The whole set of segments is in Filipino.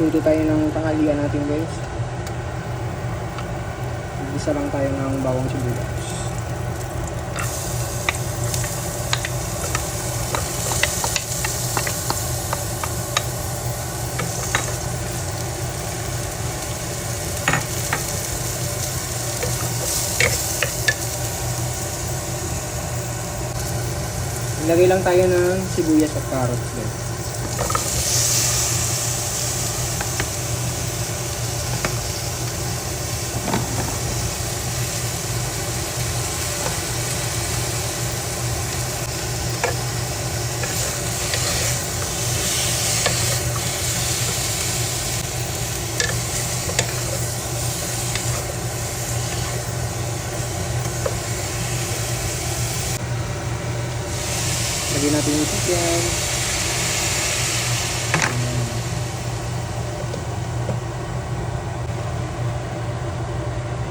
Luto tayo ng tanghalian natin guys. Isa lang tayo ng bawang sibuyas. Ilagay lang tayo ng sibuyas at carrots guys. Lagyan natin yung chicken.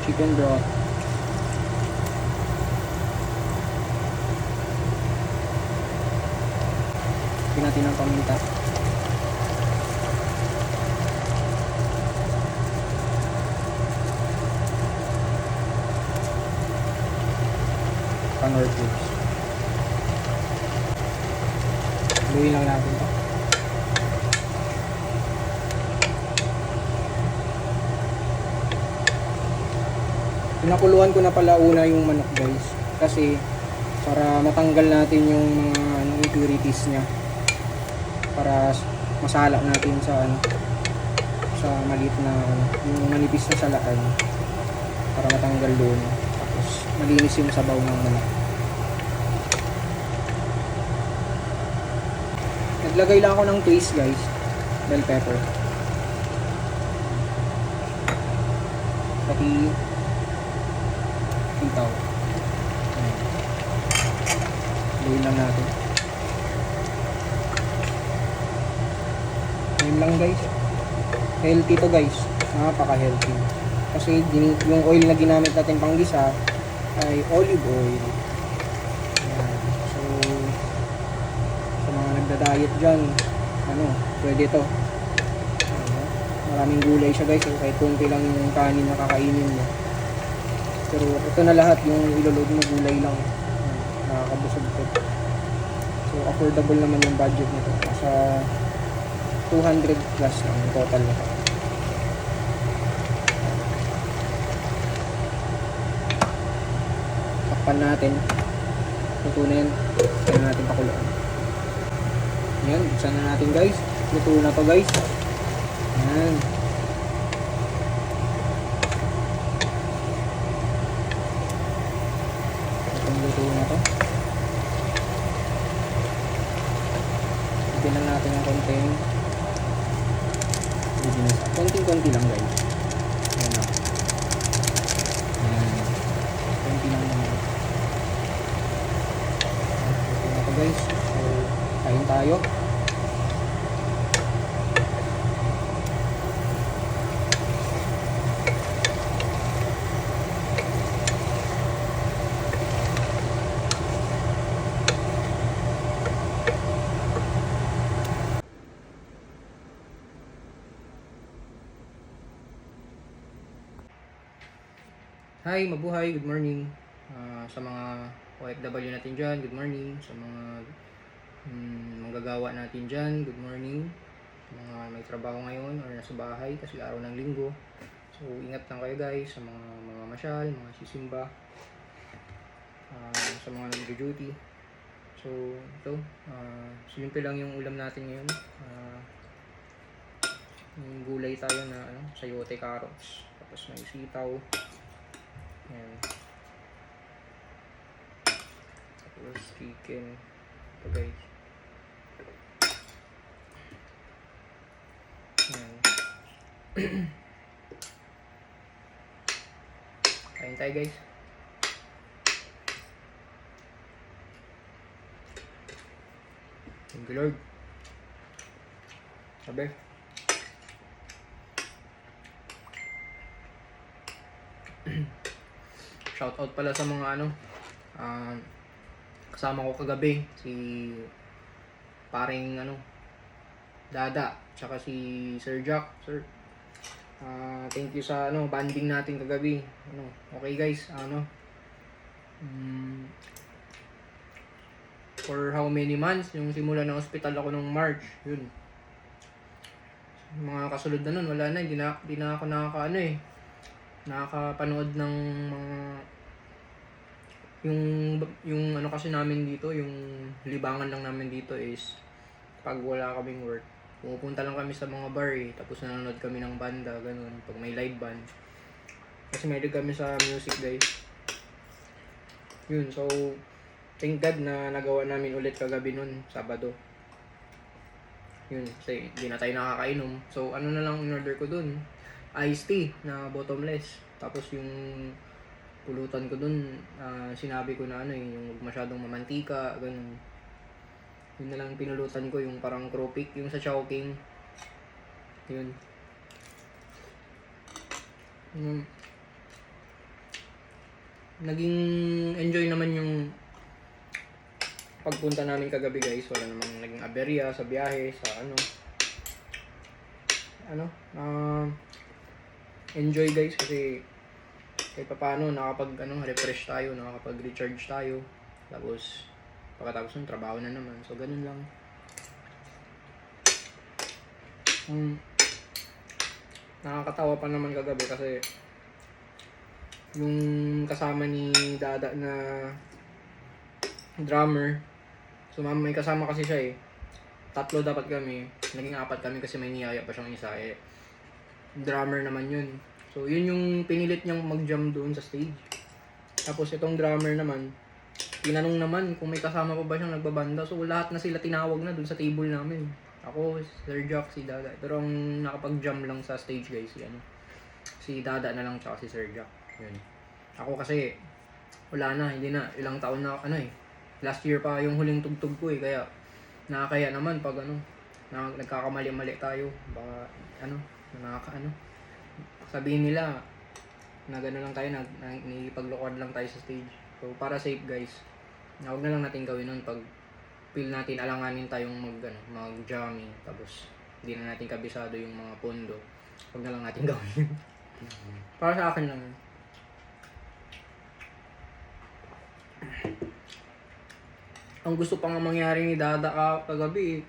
Chicken broth. Lagyan natin ng paminta. Panor cubes. Luin lang natin ito. Pinakuluan ko na pala una yung manok guys. Kasi para matanggal natin yung mga impurities niya. Para masala natin sa sa maliit na yung manipis na salaan. Para matanggal doon. Tapos malinis yung sabaw ng manok. Naglagay lang ako ng paste guys, bell pepper, pati sitaw. Luin lang natin. Yun lang guys. Healthy to guys, napaka healthy. Kasi yung oil na ginamit natin pang gisa ay olive oil. Diet dyan, pwede to. Maraming gulay siya guys, kahit kunti lang yung kanin na kakainin mo. Pero ito na lahat, yung iloload mo gulay lang, nakakabusog to. So affordable naman yung budget nito, nasa 200 plus lang yung total nito. Takpan natin, luto na yan, kaya natin pakuluan. Yan, buksan na natin guys. Luto na to guys. Yan. Itong luto na to. Bigyan lang natin ng konting konting-konti lang guys. Yan lang. Yan. Konti lang naman. Luto na to guys. So, kain tayo. Hi, mabuhay, good morning. Sa mga OFW natin dyan, good morning. Sa mga manggagawa natin dyan, good morning. Sa mga may trabaho ngayon or nasa bahay kasi araw ng linggo. So ingat lang kayo guys sa mga masyal, mga sisimba, sa mga nag-duty. So ito, simple lang yung ulam natin ngayon. Yung gulay tayo na sayote, carrots, tapos may sitaw. Ayan. Tapos chicken. Ito guys. Ayan. Kain tayo guys. Thank you Lord. Sabi. Shoutout pala sa mga kasama ko kagabi, si paring Dada, tsaka si Sir Jack. Sir, thank you sa banding natin kagabi. Okay guys, for how many months, yung simula ng hospital ako nung March, yun. Mga kasunod na nun, wala na, hindi na ako nakakapanood ng mga yung kasi namin dito, yung libangan lang namin dito is pag wala kaming work, pumupunta lang kami sa mga bar tapos nanonood kami ng banda, ganun, pag may live band. Kasi mahilig kami sa music guys. Yun, so thank God na nagawa namin ulit kagabi nun, Sabado. Yun, kasi hindi na tayo nakakainom. So ano na lang in-order ko dun, iced tea na bottomless. Tapos yung pulutan ko dun, sinabi ko na yung masyadong mamantika, ganun. Yun na lang pinulutan ko, yung parang Cropik, yung sa Chowking. Yun. Naging enjoy naman yung pagpunta namin kagabi guys. Wala namang naging aberya sa biyahe, sa enjoy guys, kasi kahit paano refresh tayo, nakakapag-recharge tayo. Tapos pagkatapos ng trabaho na naman. So ganun lang. Nakakatawa pa naman kagabi kasi yung kasama ni Dada na drummer. So may kasama kasi siya 3 dapat kami. Naging 4 kami kasi may niyaya pa siyang isa drummer naman yun. So yun yung pinilit niyang mag-jam doon sa stage. Tapos itong drummer naman, tinanong naman kung may kasama pa ba siyang nagbabanda. So lahat na sila tinawag na doon sa table namin. Ako, Sir Jack, si Dada. Pero ang nakapag-jam lang sa stage guys, si Dada na lang tsaka si Sir Jack. Yun. Ako kasi wala na, hindi na, ilang taon na last year pa yung huling tugtog ko kaya nakakaya naman pag nagkakamali-mali tayo, baka sabihin nila na gano'n lang tayo, nagpaglukad lang tayo sa stage. So para safe guys, huwag na lang natin gawin nun pag feel natin alanganin tayong mag-jamming tapos hindi na natin kabisado yung mga pondo. Huwag na lang natin gawin. Para sa akin lang. Ang gusto pa nga mangyari ni Dada kagabi,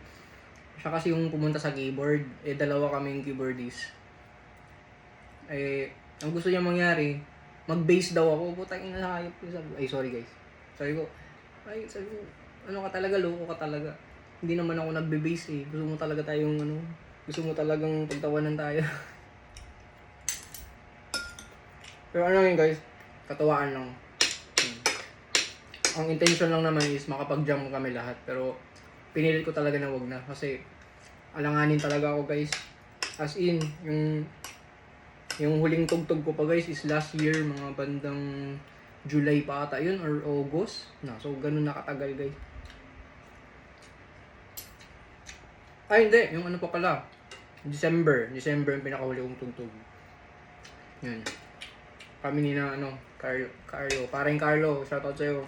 siya kasi yung pumunta sa keyboard. Dalawa kaming keyboardist. Ang gusto niya mangyari, mag-bass daw ako. Putang ina, hayop ko. Sorry guys. Sabi ko, ano ka talaga, loko ka talaga. Hindi naman ako nagbe-bass Gusto mo talaga tayong gusto mo talagang pagtawanan tayo. Pero yun guys, katawaan lang. Ang intention lang naman is makapag-jam kami lahat. Pero pinilit ko talaga na wag na. Kasi alanganin talaga ako guys. As in, yung huling tugtog ko pa guys is last year, mga bandang July pa ata yun or August. So ganun nakatagal guys. Hindi, yung pa pala. December yung pinakahuli kong tugtog. Yun. Kami ni Carlo. Parang Carlo, shoutout sa'yo.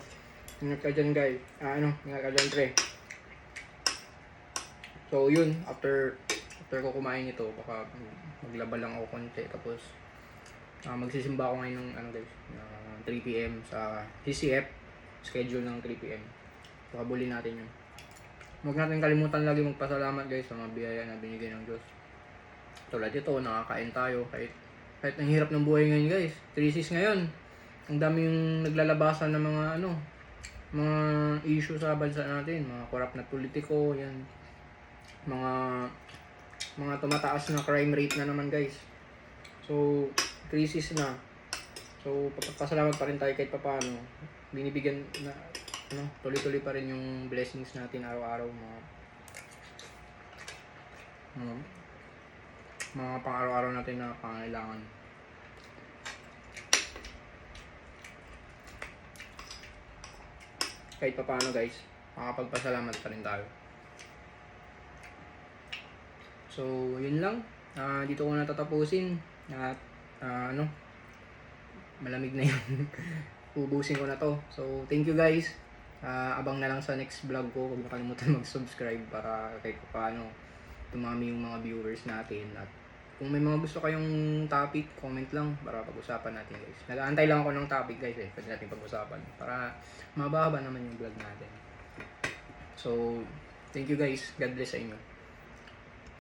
Ingat ka dyan guys. Ingat ka dyan pre. So yun, after ko kumain ito, baka maglaba lang ako konti. Tapos magsisimba ako ngayon ng 3 PM sa CCF. Schedule ng 3 PM. So habulin natin yun. Huwag natin kalimutan lagi magpasalamat guys sa mga biyaya na binigay ng Diyos. Tulad ito, nakakain tayo kahit ang hirap ng buhay ngayon guys. Crisis ngayon. Ang dami yung naglalabasan ng mga issue sa bansa natin, mga corrupt na politiko, yan. Mga tumataas na crime rate na naman guys. So, crisis na. So, pasalamat pa rin tayo kahit papaano. Binibigyan na tuloy-tuloy pa rin yung blessings natin araw-araw, mga pang-araw-araw natin na pangailangan. Kahit papaano guys, makapagpasalamat pa rin tayo. So, yun lang. Dito ko na tatapusin. At malamig na yun. Ubusin ko na to. So, thank you guys. Abang na lang sa next vlog ko. Huwag nakalimutan mag-subscribe para kahit paano dumami yung mga viewers natin. At kung may mga gusto kayong topic, comment lang para pag-usapan natin guys. Nag-aantay lang ako ng topic guys pwede natin pag-usapan para mababa naman yung vlog natin. So, thank you guys. God bless sa inyo.